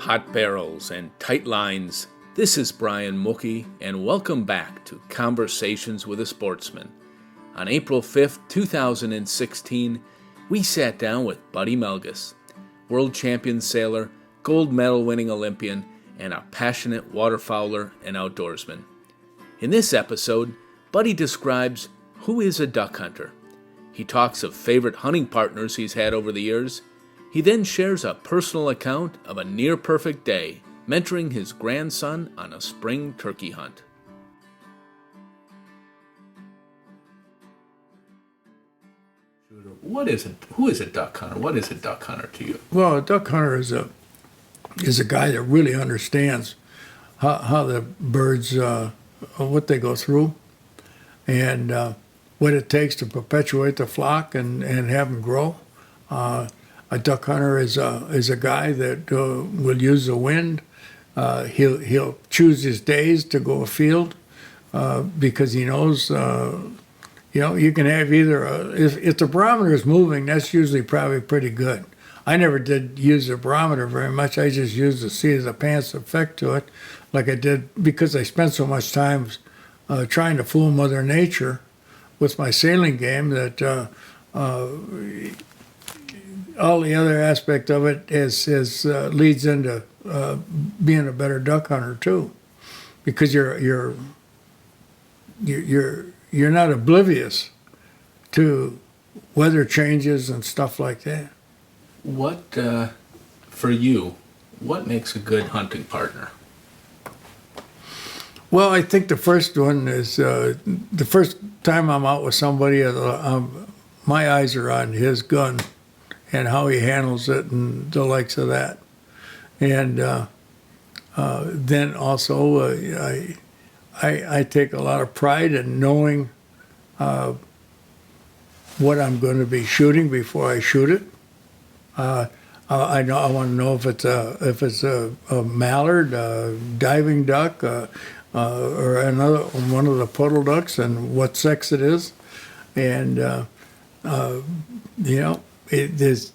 hot barrels, and tight lines. This is Bryan Muche, and welcome back to Conversations with a Sportsman. On April 5th, 2016, we sat down with Buddy Melges, world champion sailor, gold medal winning Olympian, and a passionate waterfowler and outdoorsman. In this episode, Buddy describes who is a duck hunter. He talks of favorite hunting partners he's had over the years. He then shares a personal account of a near-perfect day, mentoring his grandson on a spring turkey hunt. Who is a duck hunter? What is a duck hunter to you? Well, a duck hunter is a guy that really understands how the birds, what they go through, and what it takes to perpetuate the flock and have them grow. A duck hunter is a guy that will use the wind. He'll choose his days to go afield because he knows, you can have either if the barometer is moving, that's usually probably pretty good. I never did use the barometer very much. I just used the seat of the pants effect to it, like I did because I spent so much time trying to fool Mother Nature with my sailing game that. All the other aspect of it leads into being a better duck hunter too, because you're not oblivious to weather changes and stuff like that. What for you? What makes a good hunting partner? Well, I think the first one is the first time I'm out with somebody, my eyes are on his gun and how he handles it and the likes of that. And then also I take a lot of pride in knowing what I'm going to be shooting before I shoot it. I want to know if it's a mallard, a diving duck, or another one of the puddle ducks, and what sex it is. And there's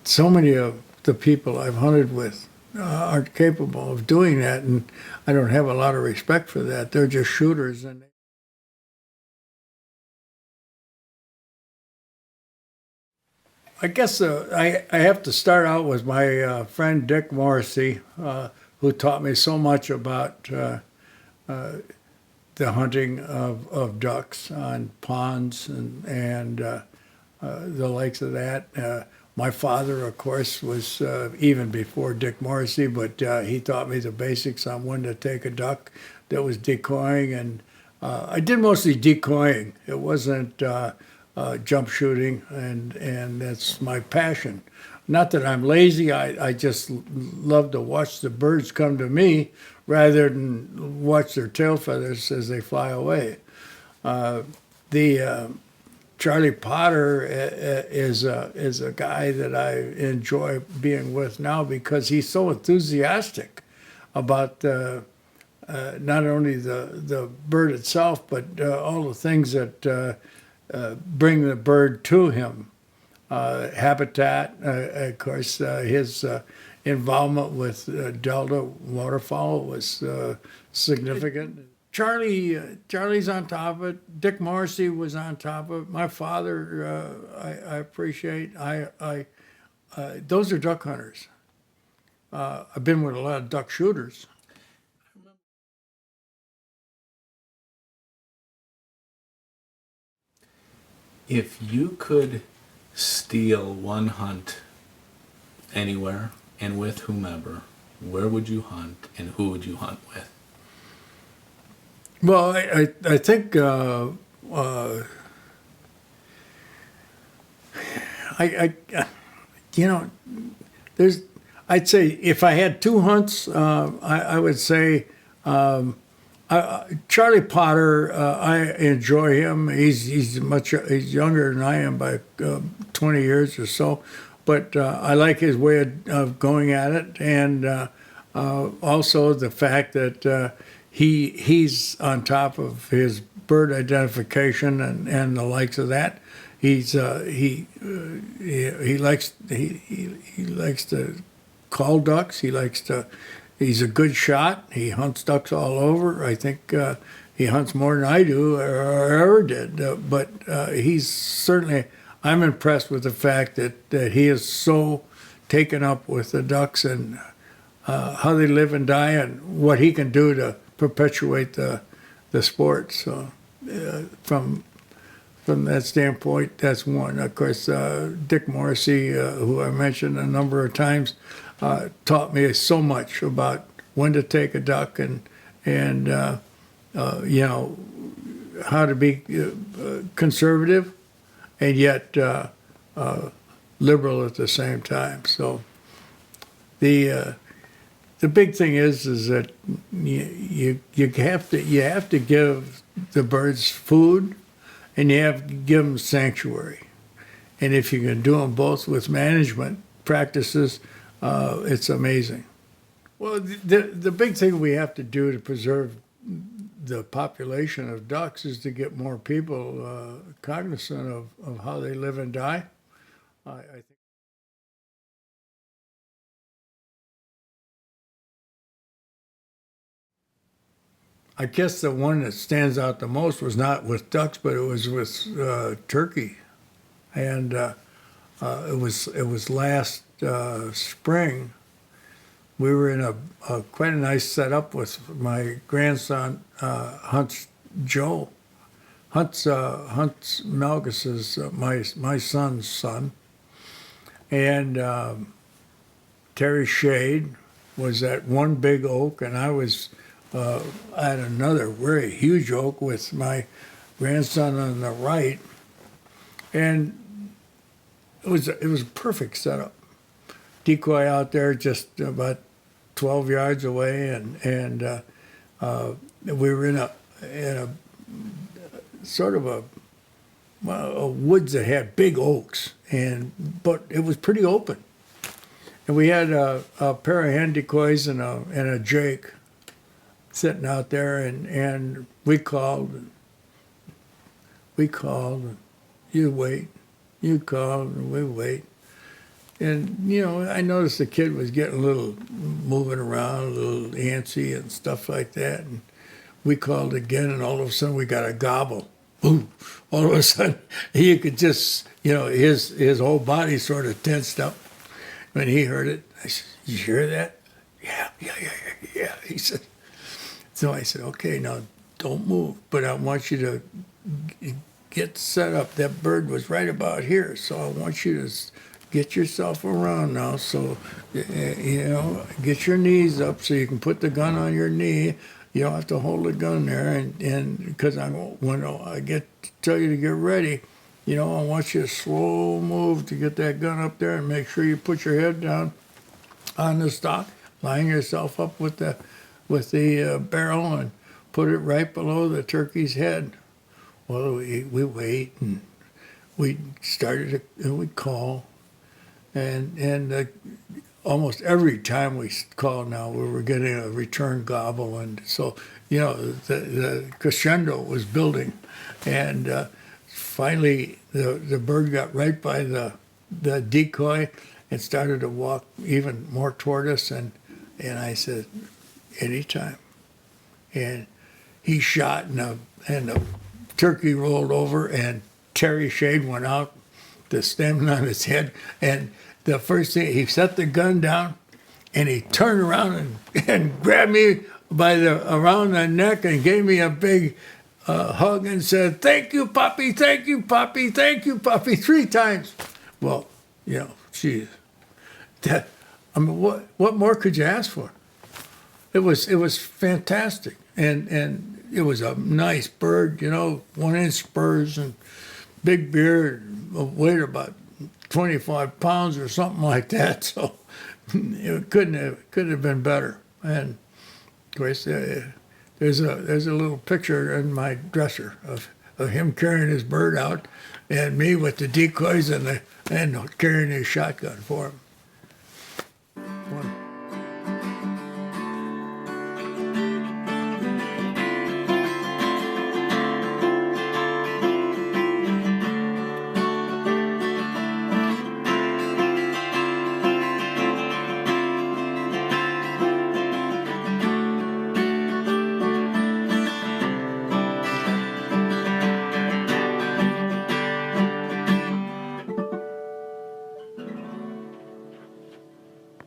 so many of the people I've hunted with aren't capable of doing that, and I don't have a lot of respect for that. They're just shooters. And I guess I have to start out with my friend Dick Morrissey, who taught me so much about the hunting of ducks on ponds and the likes of that. My father, of course, was even before Dick Morrissey, but he taught me the basics on when to take a duck that was decoying, and I did mostly decoying. It wasn't jump shooting, and that's my passion. Not that I'm lazy, I just love to watch the birds come to me rather than watch their tail feathers as they fly away. Charlie Potter is a guy that I enjoy being with now because he's so enthusiastic about not only the bird itself, but all the things that bring the bird to him. Habitat, of course, his involvement with Delta waterfowl was significant. Charlie's on top of it. Dick Morrissey was on top of it. My father, I appreciate. Those are duck hunters. I've been with a lot of duck shooters. If you could steal one hunt anywhere and with whomever, where would you hunt and who would you hunt with? Well, I think I'd say if I had two hunts, I would say Charlie Potter. I enjoy him. He's younger than I am by 20 years or so, but I like his way of going at it, and also the fact that. He's on top of his bird identification and the likes of that. He likes to call ducks. He's a good shot. He hunts ducks all over. I think he hunts more than I do or ever did. But he's certainly, I'm impressed with the fact that he is so taken up with the ducks and how they live and die and what he can do to perpetuate the sport. So from that standpoint, that's one. Of course, Dick Morrissey, who I mentioned a number of times, taught me so much about when to take a duck and how to be conservative and yet liberal at the same time. So the big thing is that you have to give the birds food, and you have to give them sanctuary. And if you can do them both with management practices, it's amazing. Well, the big thing we have to do to preserve the population of ducks is to get more people cognizant of how they live and die. I think. I guess the one that stands out the most was not with ducks, but it was with turkey, and it was last spring. We were in a quite a nice setup with my grandson hunts Melges, my son's son, and Terry Shade was at one big oak, and I was at another very huge oak with my grandson on the right, and it was a perfect setup. Decoy out there just about 12 yards away, and we were in a sort of a woods that had big oaks, but it was pretty open, and we had a pair of hen decoys and a jake sitting out there, and we called, and you wait, you call, and we wait. And, I noticed the kid was getting a little moving around, a little antsy and stuff like that. And we called again, and all of a sudden we got a gobble. Boom. All of a sudden, you could just, his whole body sort of tensed up when he heard it. I said, "You hear that?" Yeah. He said. So I said, "Okay, now don't move, but I want you to get set up. That bird was right about here, so I want you to get yourself around now. So, get your knees up so you can put the gun on your knee. You don't have to hold the gun there, and because when I tell you to get ready, I want you to slow move to get that gun up there and make sure you put your head down on the stock, line yourself up with the barrel and put it right below the turkey's head." Well, we wait, and we started and we call, and almost every time we call now, we were getting a return gobble, and so the crescendo was building, and finally the bird got right by the decoy and started to walk even more toward us, and I said, "Anytime." And he shot, and the turkey rolled over, and Terry Shade went out, the stem on his head, and the first thing, he set the gun down, and he turned around and grabbed me around the neck and gave me a big hug and said, "Thank you, Poppy, thank you, Poppy, thank you, Poppy," 3 times. Well, geez, what more could you ask for? It was fantastic, and it was a nice bird, 1-inch spurs and big beard, weighed about 25 pounds or something like that. So it couldn't have been better. And of course, there's a little picture in my dresser of him carrying his bird out, and me with the decoys and carrying his shotgun for him.